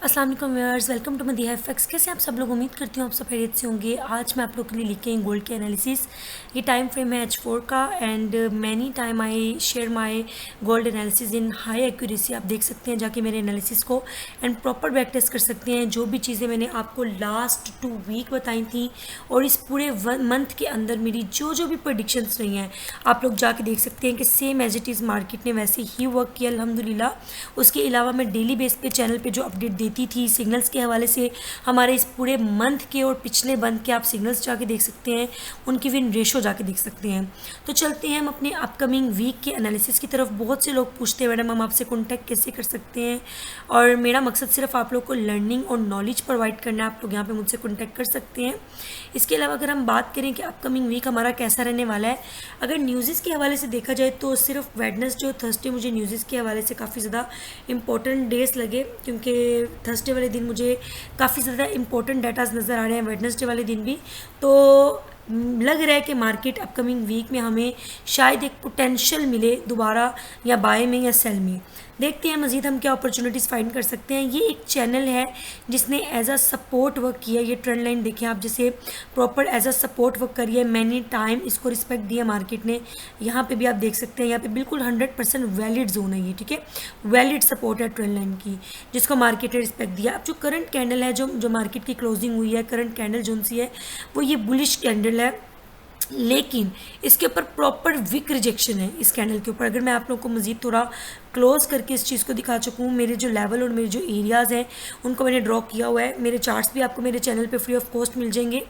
अस्सलाम वालेकुम viewers, welcome to Madiha FX. कैसे आप सब लोग? उम्मीद करती हूँ आप सब खैरियत से होंगे। आज मैं आप लोग के लिए लेके आई गोल्ड के एनालिसिस। ये टाइम फ्रेम है H4 का and many time I share my gold analysis in high accuracy. आप देख सकते हैं जाके मेरे एनालिसिस को एंड प्रॉपर बैक टेस्ट कर सकते हैं। जो भी चीज़ें मैंने आपको लास्ट 2 वीक बताई थी और इस पूरे मंथ के अंदर मेरी जो भी प्रेडिक्शंस रही हैं, आप लोग जाके देख सकते हैं कि same as it is market ने वैसे ही वर्क किया अल्हम्दुलिल्लाह। उसके अलावा मैं डेली बेस पे चैनल पे जो अपडेट देती थी सिग्नल्स के हवाले से, हमारे इस पूरे मंथ के और पिछले मंथ के आप सिग्नल्स जाके देख सकते हैं, उनकी विन रेशो जाके देख सकते हैं। तो चलते हैं हम अपने अपकमिंग वीक के एनालिसिस की तरफ। बहुत से लोग पूछते हैं मैडम हम आपसे कॉन्टैक्ट कैसे कर सकते हैं, और मेरा मकसद सिर्फ आप लोग को लर्निंग और नॉलेज प्रोवाइड करना है। आप लोग यहाँ पे मुझसे कॉन्टैक्ट कर सकते हैं। इसके अलावा अगर हम बात करें कि अपकमिंग वीक हमारा कैसा रहने वाला है, अगर न्यूज़ के हवाले से देखा जाए तो सिर्फ वेडनेसडे और थर्सडे मुझे न्यूज़ के हवाले से काफ़ी ज़्यादा इंपॉर्टेंट डेज लगे, क्योंकि थर्सडे वाले दिन मुझे काफ़ी ज़्यादा इंपॉर्टेंट डाटाज नज़र आ रहे हैं, वेडनेसडे वाले दिन भी। तो लग रहा है कि मार्केट अपकमिंग वीक में हमें शायद एक पोटेंशियल मिले दोबारा, या बाय में या सेल में। देखते हैं मज़ीद हम क्या अपॉर्चुनिटीज़ फाइंड कर सकते हैं। ये एक चैनल है जिसने एज अ सपोर्ट वर्क किया। ये ट्रेंड लाइन देखें आप, जैसे proper as a support work करी है। मैनी टाइम इसको रिस्पेक्ट दिया मार्केट ने। यहाँ पे भी आप देख सकते हैं, यहाँ पे बिल्कुल 100% वैलिड जोन है ये, ठीक है, वैलिड सपोर्ट है ट्रेंड लाइन की, जिसको मार्केट ने रिस्पेक्ट दिया। अब जो करंट कैंडल है, जो मार्केट की क्लोजिंग हुई है, करंट कैंडल जो सी है वो ये बुलिश कैंडल है, लेकिन इसके ऊपर प्रॉपर विक रिजेक्शन है इस कैंडल के ऊपर। अगर मैं आप लोगों को मज़ीद थोड़ा क्लोज करके इस चीज़ को दिखा चुकूँ, मेरे जो लेवल और मेरे जो एरियाज़ हैं उनको मैंने ड्रॉ किया हुआ है। मेरे चार्ट्स भी आपको मेरे चैनल पे फ्री ऑफ कॉस्ट मिल जाएंगे।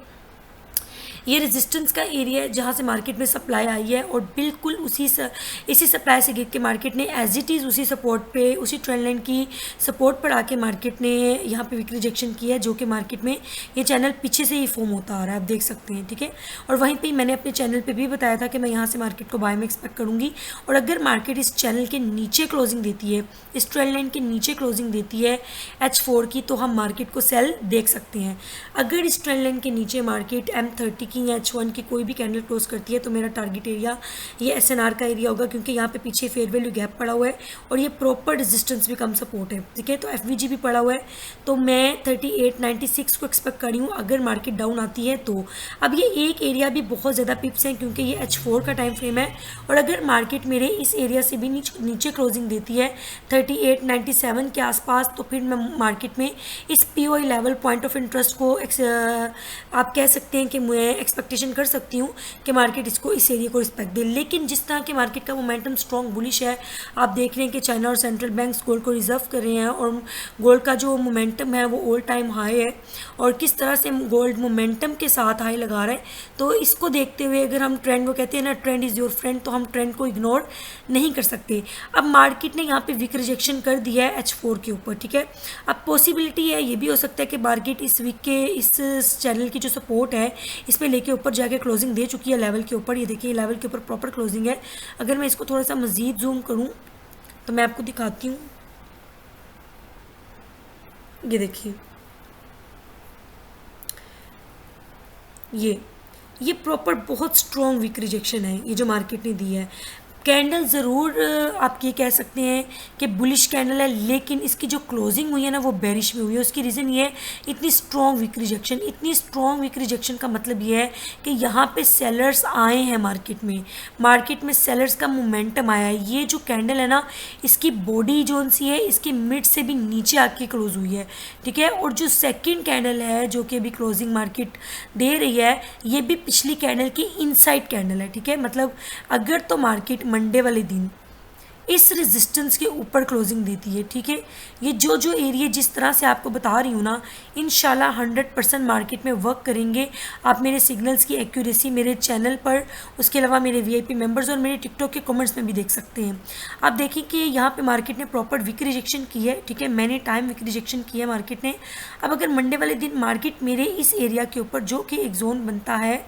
ये रेजिस्टेंस का एरिया है जहाँ से मार्केट में सप्लाई आई है, और बिल्कुल इसी सप्लाई से गिर के मार्केट ने एज इट इज़ उसी सपोर्ट पे, उसी ट्रेंड लाइन की सपोर्ट पर आके मार्केट ने यहाँ पे विक रिजेक्शन किया है, जो कि मार्केट में ये चैनल पीछे से ही फॉर्म होता आ रहा है, आप देख सकते हैं, ठीक है। और वहीं पर मैंने अपने चैनल पर भी बताया था कि मैं यहाँ से मार्केट को बाय में एक्सपेक्ट करूँगी, और अगर मार्केट इस चैनल के नीचे क्लोजिंग देती है, इस ट्रेंड लाइन के नीचे क्लोजिंग देती है H4 की, तो हम मार्केट को सेल देख सकते हैं। अगर इस ट्रेंड लाइन के नीचे मार्केट M30 की या H1 की कोई भी कैंडल क्लोज करती है, तो मेरा टारगेट एरिया ये SNR का एरिया होगा, क्योंकि यहाँ पे पीछे फेयर वैल्यू गैप पड़ा हुआ है और ये प्रॉपर रेजिस्टेंस भी कम सपोर्ट है, ठीक है। तो FVG भी पड़ा हुआ है, तो मैं 3896 को एक्सपेक्ट कर रही हूँ अगर मार्केट डाउन आती है तो। अब ये एक एरिया भी बहुत ज़्यादा पिप्स हैं, क्योंकि ये H4 का टाइम फ्रेम है, और अगर मार्केट मेरे इस एरिया से भी नीचे क्लोजिंग देती है 3897 के आसपास, तो फिर मैं मार्केट में इस POI level point of interest को आप कह सकते हैं कि मैं एक्सपेक्टेशन कर सकती हूँ कि मार्केट इसको, इस एरिया को रिस्पेक्ट दे। लेकिन जिस तरह के मार्केट का मोमेंटम स्ट्रॉन्ग बुलिश है, आप देख रहे हैं कि चाइना और सेंट्रल बैंक्स गोल्ड को रिजर्व कर रहे हैं, और गोल्ड का जो मोमेंटम है वो ऑल टाइम हाई है, और किस तरह से गोल्ड मोमेंटम के साथ हाई लगा रहा है। तो इसको देखते हुए अगर हम ट्रेंड को कहते हैं ना, ट्रेंड इज़ योर फ्रेंड, तो हम ट्रेंड को इग्नोर नहीं कर सकते। अब मार्केट ने यहाँ पे विक रिजेक्शन कर दिया है H4 के ऊपर, ठीक है। अब पॉसिबिलिटी है, ये भी हो सकता है कि मार्केट इस वीक के इस चैनल की जो सपोर्ट है इस पर लेके ऊपर जाके क्लोजिंग दे चुकी है लेवल के ऊपर। ये देखिए लेवल के ऊपर प्रॉपर क्लोजिंग है। अगर मैं इसको थोड़ा सा मज़ीद जूम करूँ तो मैं आपको दिखाती हूँ, ये देखिए, ये प्रॉपर बहुत स्ट्रॉन्ग वीक रिजेक्शन है ये जो मार्केट ने दी है। कैंडल ज़रूर आप ये कह सकते हैं कि बुलिश कैंडल है, लेकिन इसकी जो क्लोजिंग हुई है ना वो बेरिश में हुई है। उसकी रीज़न ये है इतनी स्ट्रॉन्ग वीक रिजेक्शन। इतनी स्ट्रॉन्ग वीक रिजेक्शन का मतलब ये है कि यहाँ पे सेलर्स आए हैं मार्केट में सेलर्स का मोमेंटम आया है। ये जो कैंडल है ना, इसकी बॉडी जो सी है इसके मिड से भी नीचे आके क्लोज हुई है, ठीक है। और जो सेकेंड कैंडल है जो कि अभी क्लोजिंग मार्केट दे रही है, ये भी पिछली कैंडल की इनसाइड कैंडल है, ठीक है। मतलब अगर तो मार्केट मंडे वाले दिन इस रेजिस्टेंस के ऊपर क्लोजिंग देती है, ठीक है, ये जो एरिया जिस तरह से आपको बता रही हूँ ना, इंशाल्लाह 100% मार्केट में वर्क करेंगे। आप मेरे सिग्नल्स की एक्यूरेसी मेरे चैनल पर, उसके अलावा मेरे VIP मेंबर्स और मेरे टिकटॉक के कमेंट्स में भी देख सकते हैं। आप देखिए कि यहाँ पे मार्केट ने प्रॉपर विक रिजेक्शन की है, ठीक है, मैंने टाइम विक रिजेक्शन किया है मार्केट ने। अब अगर मंडे वाले दिन मार्केट मेरे इस एरिया के ऊपर, जो कि एक जोन बनता है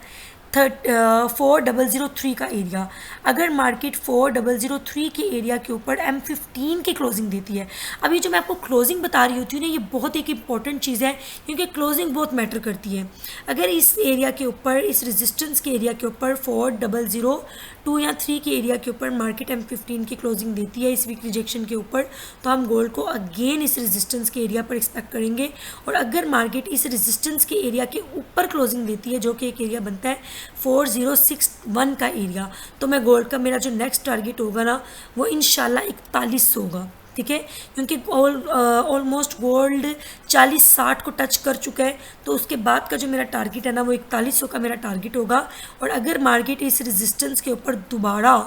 4003 का एरिया, अगर मार्केट 4003 के एरिया के ऊपर M15 की क्लोजिंग देती है। अब ये जो मैं आपको क्लोजिंग बता रही होती हूँ ना, ये बहुत एक इंपॉर्टेंट चीज़ है क्योंकि क्लोजिंग बहुत मैटर करती है। अगर इस एरिया के ऊपर, इस रेजिस्टेंस के एरिया के ऊपर 4002 या 3 के एरिया के ऊपर मार्केट M15 की क्लोजिंग देती है इस वीक रिजेक्शन के ऊपर, तो हम गोल्ड को अगेन इस रेजिस्टेंस के एरिया पर एक्सपेक्ट करेंगे। और अगर मार्केट इस रेजिस्टेंस के एरिया के ऊपर क्लोजिंग देती है, जो कि एक एरिया बनता है 4061 का एरिया, तो मैं गोल्ड का मेरा जो नेक्स्ट टारगेट होगा ना, वो इंशाल्लाह 4100 होगा। ठीक है, क्योंकि ऑलमोस्ट गोल्ड 40-60 को टच कर चुका है, तो उसके बाद का जो मेरा टारगेट है ना, वो 4100 का मेरा टारगेट होगा। और अगर मार्केट इस रेजिस्टेंस के ऊपर दोबारा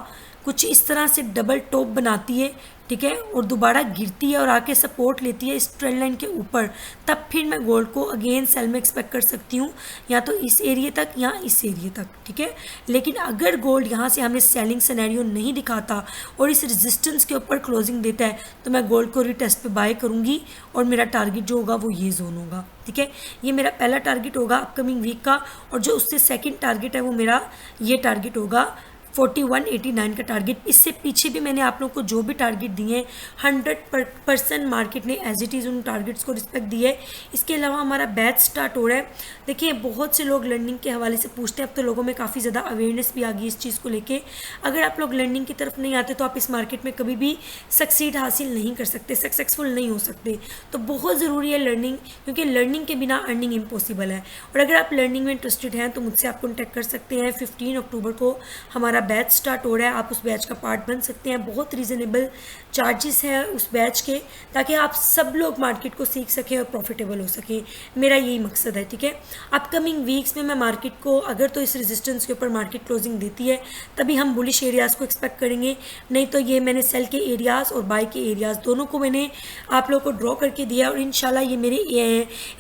कुछ इस तरह से डबल टॉप बनाती है, ठीक है, और दोबारा गिरती है और आके सपोर्ट लेती है इस ट्रेंड लाइन के ऊपर, तब फिर मैं गोल्ड को अगेन सेल में एक्सपेक्ट कर सकती हूँ, या तो इस एरिया तक या इस एरिया तक। ठीक है, लेकिन अगर गोल्ड यहाँ से हमें सेलिंग सिनेरियो नहीं दिखाता और इस रेजिस्टेंस के ऊपर क्लोजिंग देता है, तो मैं गोल्ड को रीटेस्ट पे बाय करूँगी और मेरा टारगेट जो होगा वो ये जोन होगा। ठीक है, ये मेरा पहला टारगेट होगा अपकमिंग वीक का, और जो उससे सेकेंड टारगेट है वो मेरा ये टारगेट होगा 4189 का टारगेट। इससे पीछे भी मैंने आप लोगों को जो भी टारगेट दिए हैं 100% मार्केट ने एज इट इज़ उन टारगेट्स को रिस्पेक्ट दी है। इसके अलावा हमारा बैच स्टार्ट हो रहा है। देखिए, बहुत से लोग लर्निंग के हवाले से पूछते हैं, अब तो लोगों में काफ़ी ज़्यादा अवेयरनेस भी आ गई इस चीज़ को लेके। अगर आप लोग लर्निंग की तरफ नहीं आते तो आप इस मार्केट में कभी भी सक्सीड हासिल नहीं कर सकते, सक्सेसफुल नहीं हो सकते। तो बहुत ज़रूरी है लर्निंग, क्योंकि लर्निंग के बिना अर्निंग इम्पॉसिबल है। और अगर आप लर्निंग में इंटरेस्टेड हैं तो मुझसे आप कॉन्टैक्ट कर सकते हैं। 15 अक्टूबर को हमारा बैच स्टार्ट हो रहा है, आप उस बैच का पार्ट बन सकते हैं। बहुत रीज़नेबल चार्जेस हैं उस बैच के, ताकि आप सब लोग मार्केट को सीख सकें और प्रॉफिटेबल हो सकें। मेरा यही मकसद है। ठीक है, अपकमिंग वीक्स में मैं मार्केट को, अगर तो इस रेजिस्टेंस के ऊपर मार्केट क्लोजिंग देती है तभी हम बुलिश एरियाज़ को एक्सपेक्ट करेंगे, नहीं तो ये मैंने सेल के एरियाज़ और बाय के एरियाज़ दोनों को मैंने आप लोगों को ड्रॉ करके दिया, और इंशाल्लाह ये मेरे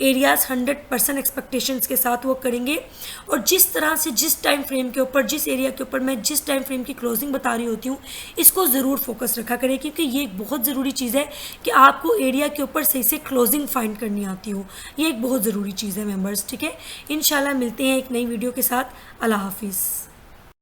एरियाज़ 100% एक्सपेक्टेशंस के साथ वर्क करेंगे। और जिस तरह से, जिस टाइम फ्रेम के ऊपर, जिस एरिया के ऊपर मैं जिस टाइम फ्रेम की क्लोजिंग बता रही होती हूँ, इसको ज़रूर फोकस रखा करें, क्योंकि ये एक बहुत ज़रूरी चीज़ है कि आपको एरिया के ऊपर सही से क्लोजिंग फाइंड करनी आती हो। ये एक बहुत ज़रूरी चीज़ है मेंबर्स। ठीक है, इंशाल्लाह मिलते हैं एक नई वीडियो के साथ। अल्लाह हाफिज़।